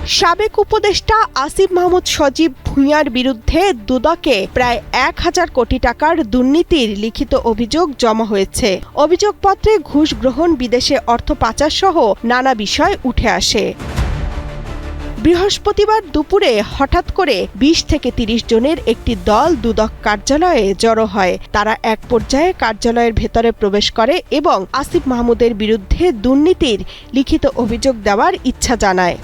সাবেক উপদেষ্টা আসিফ মাহমুদ সজীব ভূঁইয়ার বিরুদ্ধে দুদকে প্রায় ১,০০০ কোটি টাকার দুর্নীতির লিখিত অভিযোগ জমা হয়েছে। অভিযোগপত্রে ঘুষ গ্রহণ, বিদেশে অর্থ পাচার সহ নানা বিষয় উঠে আসে। বৃহস্পতিবার দুপুরে হঠাৎ করে ২০ থেকে ৩০ জনের একটি দল দুদক কার্যালয়ে জড়ো হয়। তারা এক পর্যায়ে কার্যালয়ের ভেতরে প্রবেশ করে এবং আসিফ মাহমুদের বিরুদ্ধে দুর্নীতির লিখিত অভিযোগ দেওয়ার ইচ্ছা জানায়।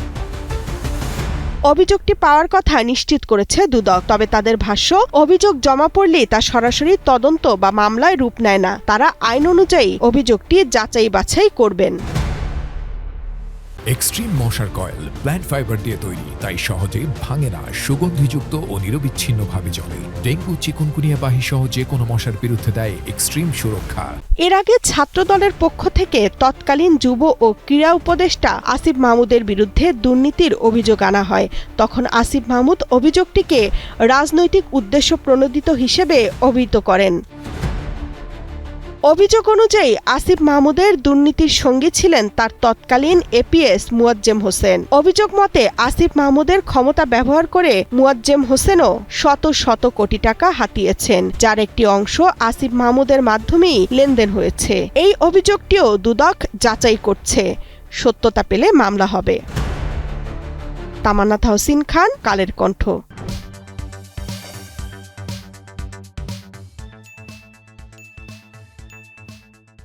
অভিযোগটি পাওয়ার কথা নিশ্চিত করেছে দুদক। তবে তাদের ভাষ্য, অভিযোগ জমা পড়লে তা সরাসরি তদন্ত বা মামলায় রূপ নেয় না। তারা আইন অনুযায়ী অভিযোগটি যাচাই বাছাই করবেন। এক্সট্রিম মশার কয়েল প্ল্যান্ট ফাইবার দিয়ে তৈরি, তাই সহজে ভাঙে না, সুগন্ধিযুক্ত ও নিরবিচ্ছিন্নভাবে জ্বলে। ডেঙ্গু, চিকুনগুনিয়া বাহি সহ যে কোনো মশার বিরুদ্ধে দেয় এক্সট্রিম সুরক্ষা। এর আগে ছাত্রদলের পক্ষ থেকে তৎকালীন যুব ও ক্রীড়া উপদেষ্টা আসিফ মাহমুদের বিরুদ্ধে দুর্নীতির অভিযোগ আনা হয়। তখন আসিফ মাহমুদ অভিযোগটিকে রাজনৈতিক উদ্দেশ্য প্রণোদিত হিসেবে অভিহিত করেন। অভিযোগ অনুযায়ী আসিফ মাহমুদের দুর্নীতির সঙ্গী ছিলেন তার তৎকালীন এপিএস মুয়াজ্জেম হোসেন। অভিযোগ মতে আসিফ মাহমুদের ক্ষমতা ব্যবহার করে মুয়াজ্জেম হোসেনও শত শত কোটি টাকা হাতিয়েছেন, যার একটি অংশ আসিফ মাহমুদের মাধ্যমেই লেনদেন হয়েছে। এই অভিযোগটিও দুদক যাচাই করছে। সত্যতা পেলে মামলা হবে। তামান্না তাহসিন খান, কালের কণ্ঠ।